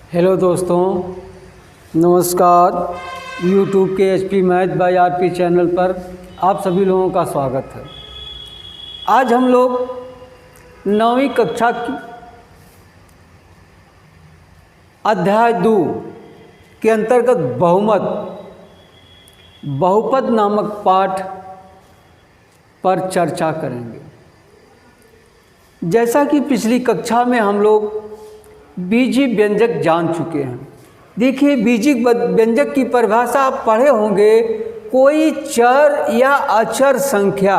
Hello दोस्तों, नमस्कार। YouTube के HP math bye RP channel पर आप सभी लोगों का स्वागत है। आज हम लोग 9वीं कक्षा की अध्याय 2 के अंतर्गत बहुपद नामक पाठ पर चर्चा करेंगे। जैसा कि पिछली कक्षा में हम लोग बीजीय व्यंजक जान चुके हैं। देखिए, बीजीय व्यंजक की परिभाषा आप पढ़े होंगे। कोई चर या अचर संख्या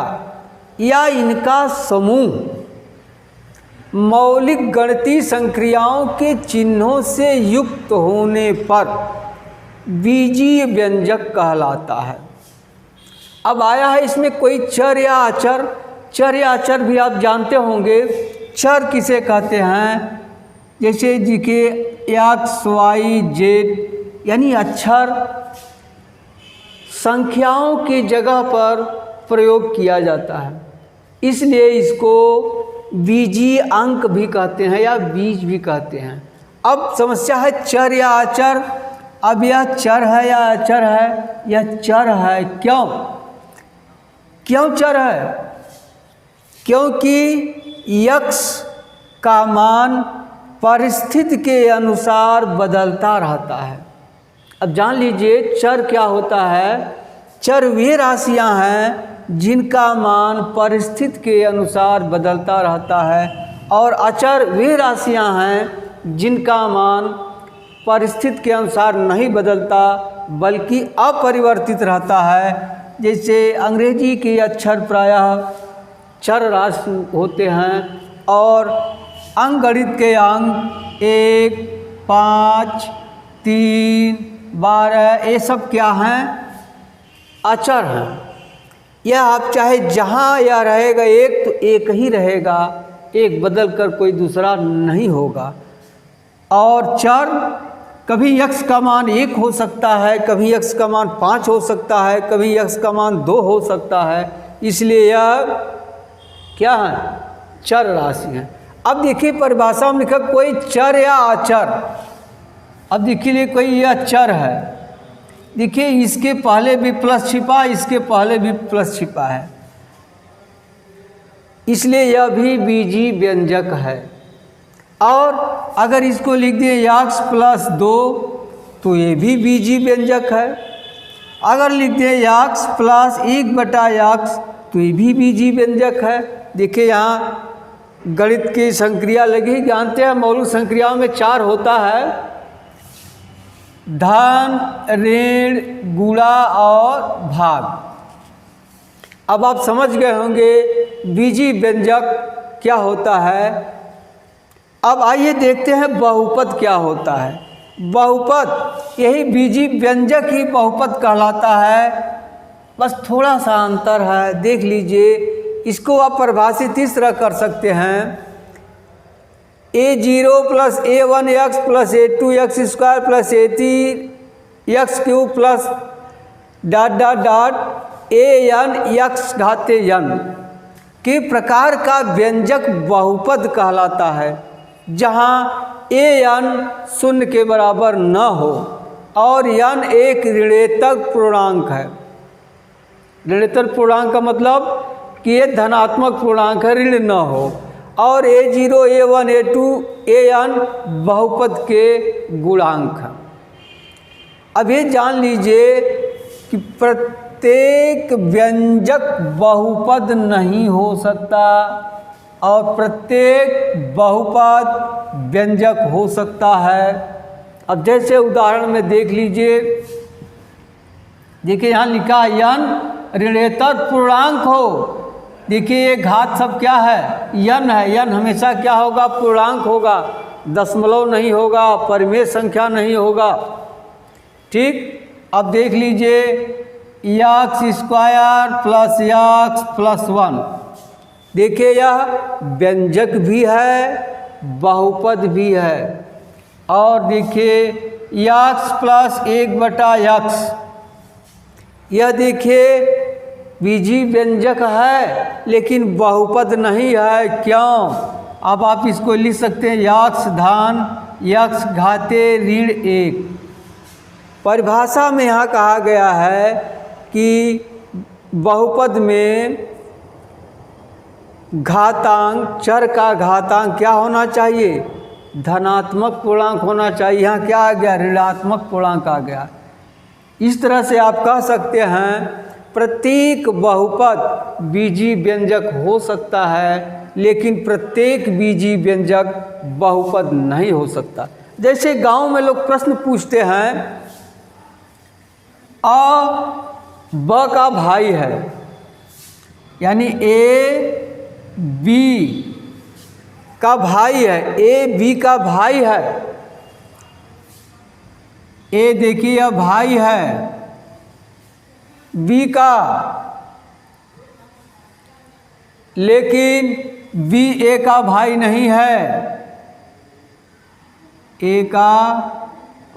या इनका समूह मौलिक गणितीय संक्रियाओं के चिन्हों से युक्त होने पर बीजीय व्यंजक कहलाता है। अब आया है इसमें कोई चर या अचर। चर या अचर भी आप जानते होंगे। चर किसे कहते हैं? जैसे जी के एक्स वाई जेड यानी अक्षर संख्याओं की जगह पर प्रयोग किया जाता है, इसलिए इसको बीजीय अंक भी कहते हैं या बीज भी कहते हैं। अब समस्या है चर या अचर। अब यह चर है या अचर है? यह चर है। क्यों चर है? क्योंकि यक्स का मान परिस्थिति के अनुसार बदलता रहता है। अब जान लीजिए चर क्या होता है। चर वे राशियां हैं जिनका मान परिस्थिति के अनुसार बदलता रहता है, और अचर वे राशियां हैं जिनका मान परिस्थिति के अनुसार नहीं बदलता बल्कि अपरिवर्तित रहता है। जैसे अंग्रेजी के अक्षर प्रायः चर राशि होते हैं, और अंकगणित के अंक 1, 5, 3, 12 ये सब क्या हैं? अचर हैं। यह आप चाहे जहाँ यह रहेगा एक तो एक ही रहेगा, एक बदल कर कोई दूसरा नहीं होगा। और चर कभी यक्स का मान 1 हो सकता है, कभी यक्स का मान 5 हो सकता है, कभी यक्स का मान 2 हो सकता है। इसलिए यह क्या है? चर राशि है। अब देखिए परिभाषा में लिखा कोई चर या अचर। अब देखिए कोई यह चर है। देखिए इसके पहले भी प्लस छिपा, इसके पहले भी प्लस छिपा है, इसलिए यह भी बीजीय व्यंजक है। और अगर इसको लिख दिए यक्स प्लस 2 तो ये भी बीजीय व्यंजक है। अगर लिख दिए यक्स प्लस 1/x तो ये भी बीजीय व्यंजक है। देखिए यहाँ गणित की संक्रिया लगी। जानते हैं मौलिक संक्रियाओं में 4 होता है, धन, ऋण, गुणा और भाग। अब आप समझ गए होंगे बीजीय व्यंजक क्या होता है। अब आइए देखते हैं बहुपद क्या होता है। बहुपद यही बीजीय व्यंजक ही बहुपद कहलाता है, बस थोड़ा सा अंतर है। देख लीजिए, इसको आप परिभाषित इस तरह कर सकते हैं। a0 plus a1x plus a2x square plus a3x³ plus ... an x घाते n के प्रकार का व्यंजक बहुपद कहलाता है, जहाँ an 0 के बराबर न हो और n एक ऋणात्मक पूर्णांक है। ऋणात्मक पूर्णांक का मतलब कि ये धनात्मक पूर्णांक है, ऋण न हो। और a0, a1, a2, an बहुपद के गुणांक हैं। अब ये जान लीजिए कि प्रत्येक व्यंजक बहुपद नहीं हो सकता और प्रत्येक बहुपद व्यंजक हो सकता है। अब जैसे उदाहरण में देख लीजिए। देखिए यहाँ लिखा n ऋणात्मक पूर्णांक हो। देखिए ये घात सब क्या है? n है। n हमेशा क्या होगा? पूर्णांक होगा, दशमलव नहीं होगा, परिमेय संख्या नहीं होगा। ठीक। अब देख लीजिए x square plus x plus 1। देखिए यह व्यंजक भी है, बहुपद भी है। और देखिए यक्स प्लस 1/x, यह देखिए बीजीय व्यंजक है लेकिन बहुपद नहीं है। क्यों? अब आप इसको लिख सकते हैं यक्स धन यक्स घाते ऋण 1। परिभाषा में यहाँ कहा गया है कि बहुपद में घातांक, चर का घातांक क्या होना चाहिए? धनात्मक पूर्णांक होना चाहिए। यहाँ क्या आ गया? ऋणात्मक पूर्णांक आ गया। इस तरह से आप कह सकते हैं प्रत्येक बहुपद बीजीय व्यंजक हो सकता है, लेकिन प्रत्येक बीजीय व्यंजक बहुपद नहीं हो सकता। जैसे गांव में लोग प्रश्न पूछते हैं, अ ब का भाई है, यानी ए बी का भाई है, ए बी का भाई है। ए देखिए यह भाई है बी का, लेकिन बी ए का भाई नहीं है। ए का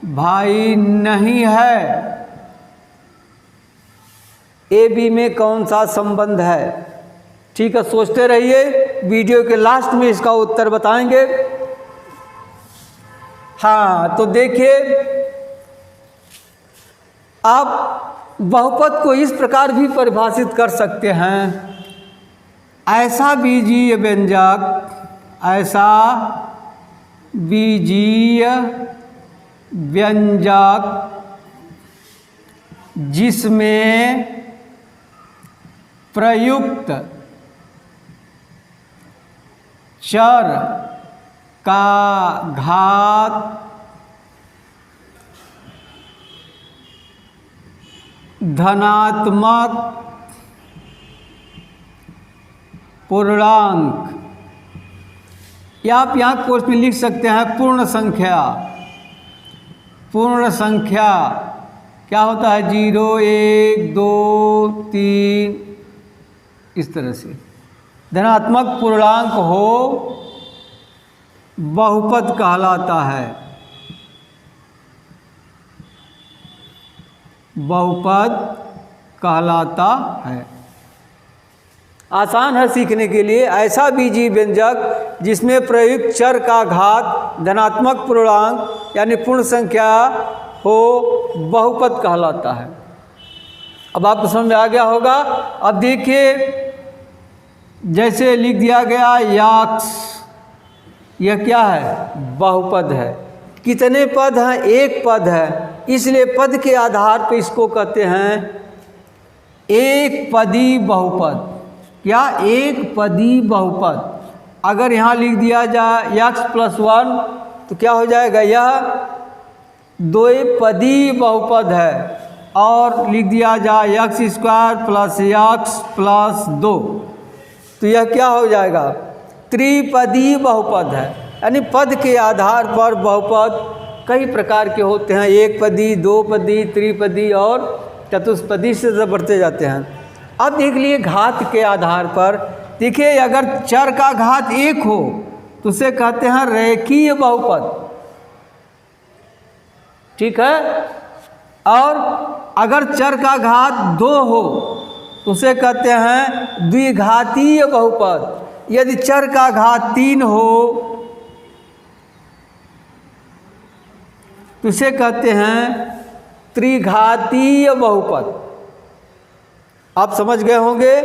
भाई नहीं है। ए बी में कौन सा संबंध है? ठीक है, सोचते रहिए, वीडियो के लास्ट में इसका उत्तर बताएंगे। हाँ, तो देखिए आप बहुपद को इस प्रकार भी परिभाषित कर सकते हैं, ऐसा बीजीय व्यंजक, ऐसा बीजीय व्यंजक जिसमें प्रयुक्त चर का घात धनात्मक पूर्णांक, या आप यहाँ कोर्स में लिख सकते हैं पूर्ण संख्या। पूर्ण संख्या क्या होता है? 0, 1, 2, 3, इस तरह से धनात्मक पूर्णांक हो, बहुपद कहलाता है। बहुपद कहलाता है। आसान है सीखने के लिए। ऐसा बीजीय व्यंजक जिसमें प्रयुक्त चर का घात धनात्मक पूर्णांक यानी पूर्ण संख्या हो, बहुपद कहलाता है। अब आपको समझ में आ गया होगा। अब देखिए, जैसे लिख दिया गया यक्स, यह क्या है? बहुपद है। कितने पद हैं? एक पद है, इसलिए पद के आधार पर इसको कहते हैं एक पदी बहुपद। क्या? एक पदी बहुपद। अगर यहाँ लिख दिया जाए यक्स प्लस 1 तो क्या हो जाएगा? यह द्विपदी बहुपद है। और लिख दिया जाए x square plus x plus 2 तो यह क्या हो जाएगा? त्रिपदी बहुपद है। यानी पद के आधार पर बहुपद कई प्रकार के होते हैं, एक पदी, दो पदी, त्रिपदी और चतुष्पदी से बढ़ते जाते हैं। अब देख लिए घात के आधार पर, देखिए अगर चर का घात 1 हो तो उसे कहते हैं रेखीय बहुपद, ठीक है। और अगर चर का घात 2 हो तो उसे कहते हैं द्विघातीय बहुपद। यदि चर का घात 3 हो तो उसे कहते हैं त्रिघातीय बहुपद। आप समझ गए होंगे,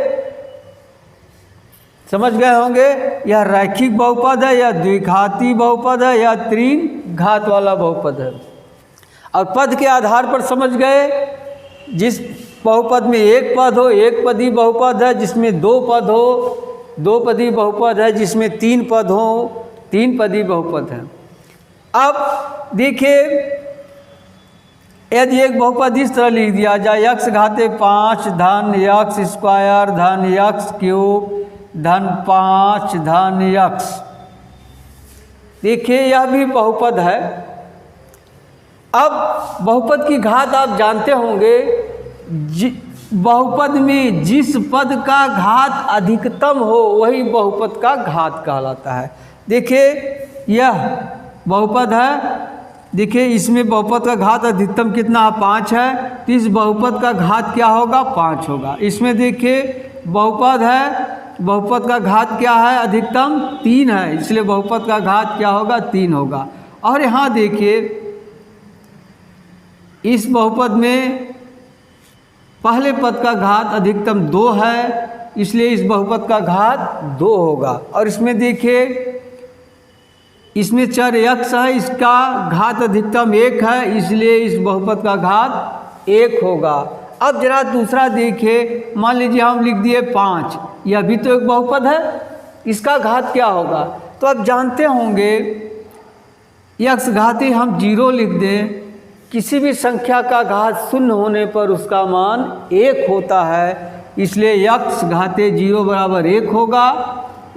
समझ गए होंगे यह रैखिक बहुपद है या द्विघाती बहुपद है या तीन घात वाला बहुपद है। और पद के आधार पर समझ गए, जिस बहुपद में एक पद हो एक पदी बहुपद है, जिसमें दो पद हो दो पदी बहुपद है, जिसमें तीन पद हो तीन पदी बहुपद है। अब देखिए यदि एक बहुपद इस तरह लिख दिया जाए यक्स घाते 5 धन यक्स स्क्वायर धन यक्स क्यूब धन 5 धन यक्स, देखिए यह भी बहुपद है। अब बहुपद की घात आप जानते होंगे, बहुपद में जिस पद का घात अधिकतम हो वही बहुपद का घात कहलाता है। देखिए यह बहुपद है, देखिए इसमें बहुपद का घात अधिकतम कितना है 5 है, तो इस बहुपद का घात क्या होगा 5 होगा। इसमें देखिए बहुपद है, बहुपद का घात क्या है अधिकतम 3 है, इसलिए बहुपद का घात क्या होगा 3 होगा। और यहाँ देखिए इस बहुपद में पहले पद का घात अधिकतम 2 है, इसलिए इस बहुपद का घात 2 होगा। और इसमें देखिए इसमें चर x है, इसका घात अधिकतम 1 है, इसलिए इस बहुपद का घात 1 होगा। अब जरा दूसरा देखिए, मान लीजिए हम लिख दिए 5, यह भी तो एक बहुपद है, इसका घात क्या होगा? तो आप जानते होंगे x घाती हम 0 लिख दें, किसी भी संख्या का घात 0 होने पर उसका मान 1 होता है, इसलिए x घाते 0 बराबर 1 होगा।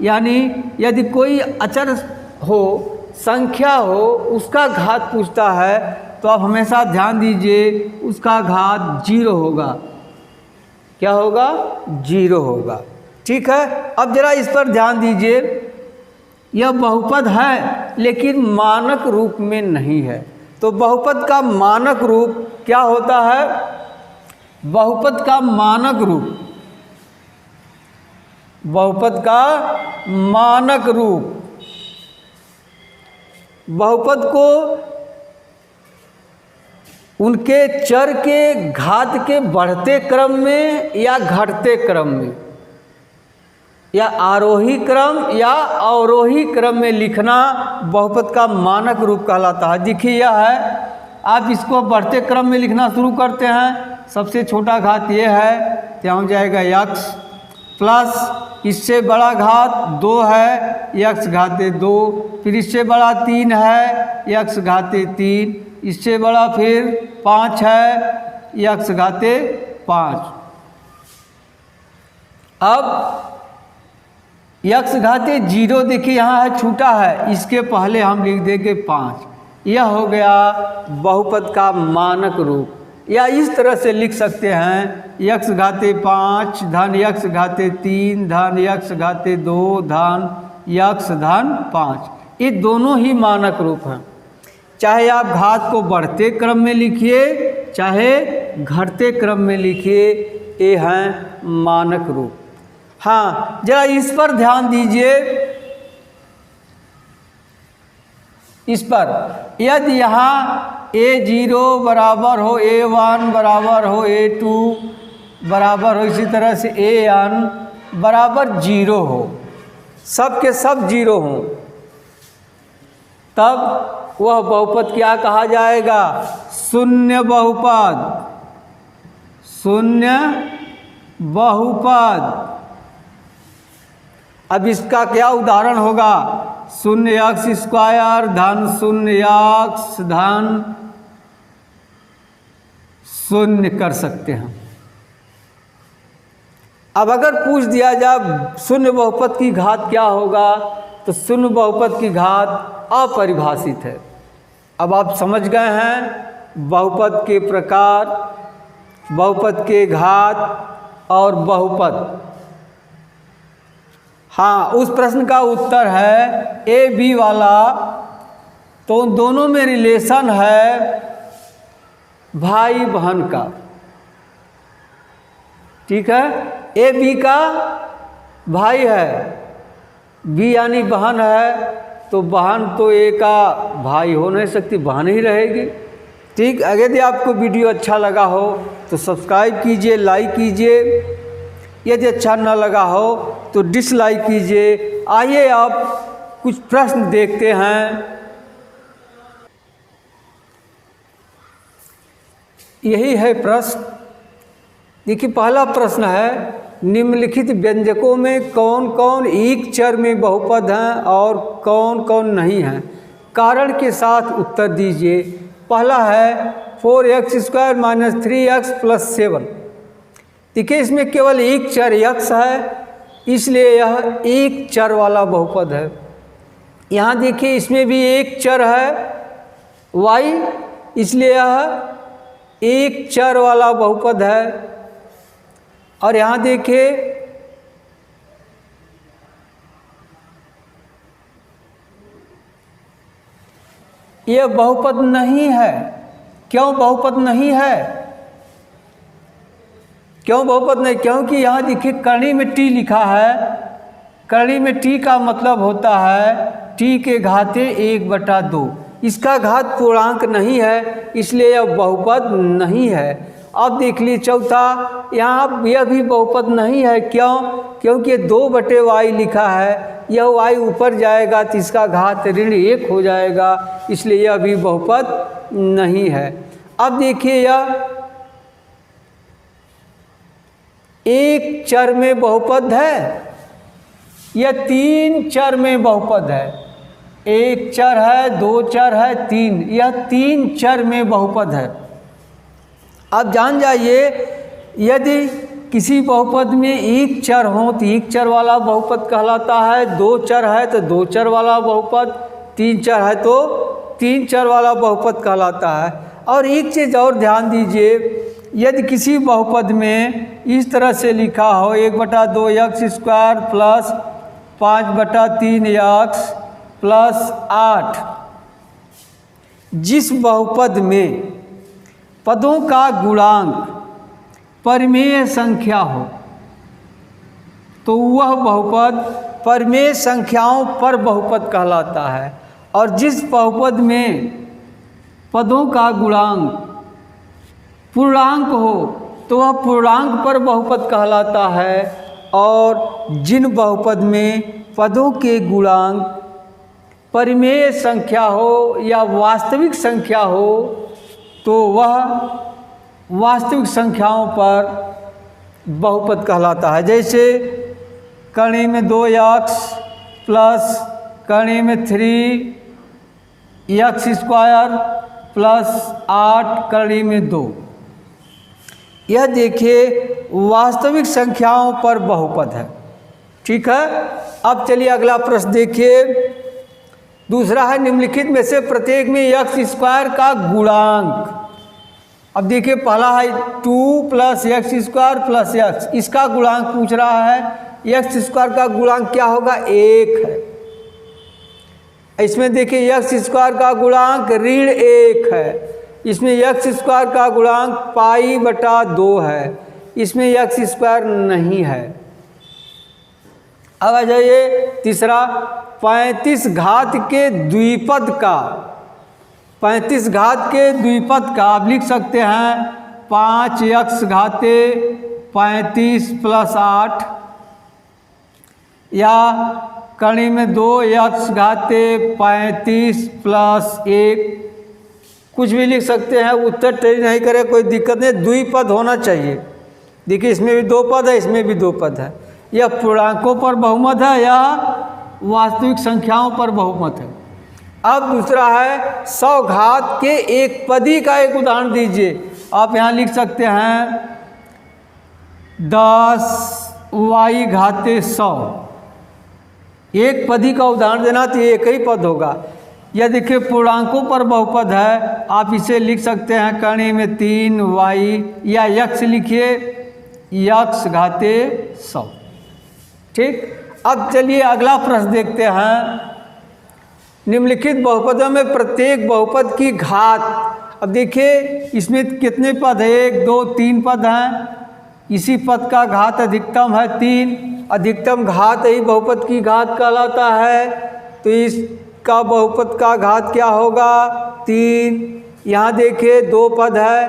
यानी यदि कोई अचर हो, संख्या हो, उसका घात पूछता है तो आप हमेशा ध्यान दीजिए उसका घात 0 होगा। क्या होगा? 0 होगा। ठीक है, अब जरा इस पर ध्यान दीजिए, यह बहुपद है लेकिन मानक रूप में नहीं है। तो बहुपद का मानक रूप क्या होता है? बहुपद का मानक रूप, बहुपद का मानक रूप, बहुपद को उनके चर के घात के बढ़ते क्रम में या घटते क्रम में, या आरोही क्रम या अवरोही क्रम में लिखना बहुपद का मानक रूप कहलाता है। देखिए यह है, आप इसको बढ़ते क्रम में लिखना शुरू करते हैं, सबसे छोटा घात ये है, तो यहाँ जाएगा x प्लस इससे बड़ा घात 2 है, x घाते 2, फिर इससे बड़ा 3 है, x घाते 3, इससे बड़ा फिर 5 है, x घाते 5। अब x घाते 0 देखिए यहाँ है, छूटा है, इसके पहले हम लिख देंगे 5। यह हो गया बहुपद का मानक रूप। या इस तरह से लिख सकते हैं x घाते 5 धन x घाते 3 धन x घाते 2 धन x धन 5। ये दोनों ही मानक रूप हैं। चाहे आप घात को बढ़ते क्रम में लिखिए चाहे घटते क्रम में लिखिए, ये हैं मानक रूप। हाँ, जरा इस पर ध्यान दीजिए, इस पर यदि यहाँ a0 बराबर हो, a1 बराबर हो, a2 बराबर हो, इसी तरह से an बराबर 0 हो, सब के सब 0 हों, तब वह बहुपद क्या कहा जाएगा? शून्य बहुपद। शून्य बहुपद। अब इसका क्या उदाहरण होगा? 0x² धन 0x धन 0 कर सकते हैं। अब अगर पूछ दिया जाए शून्य बहुपद की घात क्या होगा, तो शून्य बहुपद की घात अपरिभाषित है। अब आप समझ गए हैं बहुपद के प्रकार, बहुपद के घात और बहुपद। हाँ, उस प्रश्न का उत्तर है ए बी वाला, तो दोनों में रिलेशन है भाई बहन का। ठीक है, ए बी का भाई है, बी यानी बहन है, तो बहन तो ए का भाई हो नहीं सकती, बहन ही रहेगी। ठीक, अगर यदि आपको वीडियो अच्छा लगा हो तो सब्सक्राइब कीजिए, लाइक कीजिए, यदि अच्छा न लगा हो तो डिसलाइक कीजिए। आइए आप कुछ प्रश्न देखते हैं। यही है प्रश्न। देखिए पहला प्रश्न है, निम्नलिखित व्यंजकों में कौन कौन एक चर में बहुपद हैं और कौन कौन नहीं हैं? कारण के साथ उत्तर दीजिए। पहला है 4x² - 3x + 7। देखिए इसमें केवल एक चर x है, इसलिए यह एक चर वाला बहुपद है। यहाँ देखिए इसमें भी एक चर है y, इसलिए यह एक चर वाला बहुपद है। और यहाँ देखिए यह बहुपद नहीं है। क्यों बहुपद नहीं है? क्यों बहुपद नहीं? क्योंकि यहाँ देखिए करणी में t लिखा है। करणी में t का मतलब होता है t के घाते 1/2। इसका घात पूर्णांक नहीं है, इसलिए यह बहुपद नहीं है। अब देख लीजिए चौथा, यहाँ यह भी बहुपद नहीं है। क्यों? क्योंकि 2/y लिखा है, यह y ऊपर जाएगा तो इसका घात ऋण 1 हो जाएगा, इसलिए यह भी बहुपद नहीं है। अब देखिए यह एक चर में बहुपद है, यह 3 चर में बहुपद है। एक चर है, 2 चर है, 3, यह 3 चर में बहुपद है। आप जान जाइए, यदि किसी बहुपद में एक चर हो तो एक चर वाला बहुपद कहलाता है, 2 चर है तो 2 चर वाला बहुपद, 3 चर है तो 3 चर वाला बहुपद कहलाता है। और एक चीज़ और ध्यान दीजिए, यदि किसी बहुपद में इस तरह से लिखा हो 1/2x² प्लस 5/3x प्लस 8, जिस बहुपद में पदों का गुणांक परिमेय संख्या हो तो वह बहुपद परिमेय संख्याओं पर बहुपद कहलाता है। और जिस बहुपद में पदों का गुणांक पूर्णांक हो तो वह पूर्णांक पर बहुपद कहलाता है। और जिन बहुपद में पदों के गुणांक परिमेय संख्या हो या वास्तविक संख्या हो तो वह वास्तविक संख्याओं पर बहुपद कहलाता है। जैसे कर्ण में 2x प्लस कर्ण में 3x² प्लस 8 कर्ण में 2, यह देखिए वास्तविक संख्याओं पर बहुपद है। ठीक है। अब चलिए अगला प्रश्न देखिए, दूसरा है निम्नलिखित में से प्रत्येक में x² का गुणांक। अब देखिए पहला है 2 + x² + x, इसका गुणांक पूछ रहा है। x² का गुणांक क्या होगा? 1 है। इसमें देखिए x² का गुणांक ऋण 1 है, इसमें x² का गुणांक π/2 है, इसमें x² नहीं है। अब आ जाइए तीसरा, 35 घात के द्विपद का, 35 घात के द्विपद का आप लिख सकते हैं 5x घाते 35 + 8, या कर्ण में 2x घाते 35 + 1, कुछ भी लिख सकते हैं। उत्तर टेढ़ी नहीं करे, कोई दिक्कत नहीं, द्विपद होना चाहिए। देखिए इसमें भी 2 पद है, इसमें भी 2 पद है। यह पूर्णांकों पर बहुमत है या वास्तविक संख्याओं पर बहुमत है। अब दूसरा है 100 घात के एक पदी का एक उदाहरण दीजिए। आप यहाँ लिख सकते हैं 10y घाते 100, एक पदी का उदाहरण देना तो एक ही पद होगा। यह देखिए पूर्णांकों पर बहुपद है, आप इसे लिख सकते हैं कर्ण में 3y, या x लिखिए x घाते 100। ठीक। अब चलिए अगला प्रश्न देखते हैं, निम्नलिखित बहुपदों में प्रत्येक बहुपद की घात। अब देखिए इसमें कितने पद हैं? 1 2 3 पद हैं। इसी पद का घात अधिकतम है 3, अधिकतम घात ही बहुपद की घात कहलाता है। तो इसका बहुपद का घात क्या होगा? 3। यहाँ देखिए 2 पद है,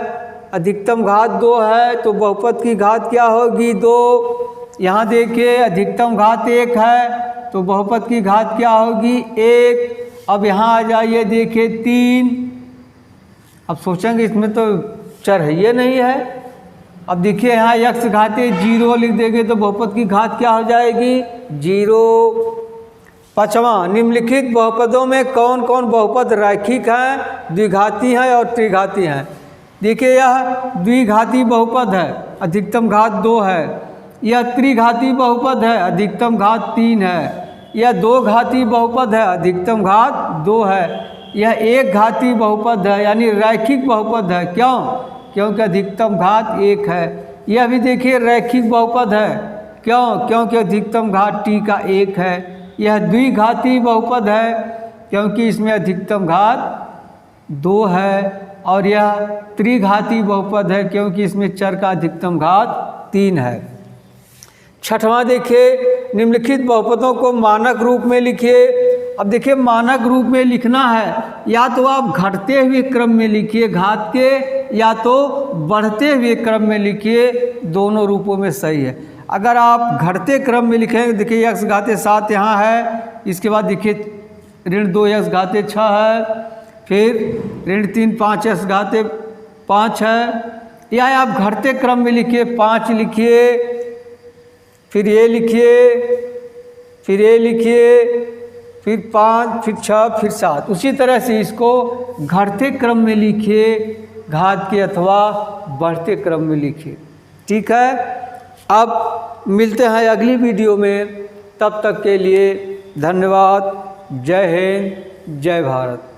अधिकतम घात 2 है, तो बहुपद की घात क्या होगी? 2। यहाँ देखिए अधिकतम घात 1 है, तो बहुपद की घात क्या होगी? 1। अब यहाँ आ जाइए, देखिए 3। अब सोचेंगे इसमें तो चर है, ये नहीं है। अब देखिए यहाँ x घाते 0 लिख देंगे तो बहुपद की घात क्या हो जाएगी? 0। 5वां, निम्नलिखित बहुपदों में कौन कौन बहुपद रैखिक हैं, द्विघाती हैं और त्रिघाती हैं? देखिए यह द्विघाती बहुपद है, अधिकतम घात 2 है। यह त्रिघाती बहुपद है, अधिकतम घात 3 है। यह 2 घाती बहुपद है, अधिकतम घात 2 है। यह 1 घाती बहुपद है, यानी रैखिक बहुपद है। क्यों? क्योंकि अधिकतम घात 1 है। यह भी देखिए रैखिक बहुपद है। क्यों? क्योंकि अधिकतम घात t का 1 है। यह द्विघाती बहुपद है, क्योंकि इसमें अधिकतम घात 2 है। और यह त्रिघाती बहुपद है, क्योंकि इसमें चर का अधिकतम घात 3 है। 6वां देखिए, निम्नलिखित बहुपदों को मानक रूप में लिखिए। अब देखिए मानक रूप में लिखना है, या तो आप घटते हुए क्रम में लिखिए घात के, या तो बढ़ते हुए क्रम में लिखिए, दोनों रूपों में सही है। अगर आप घटते क्रम में लिखेंगे, देखिए x घाते 7 यहाँ है, इसके बाद देखिए ऋण 2x घाते 6 है, फिर ऋण 3 5x घाते 5 है। या आप घटते क्रम में लिखिए, 5 लिखिए, फिर ये लिखिए, फिर ये लिखिए, फिर 5, फिर 6, फिर 7। उसी तरह से इसको घटते क्रम में लिखिए घात के, अथवा बढ़ते क्रम में लिखिए। ठीक है, अब मिलते हैं अगली वीडियो में, तब तक के लिए धन्यवाद। जय हिंद, जय भारत।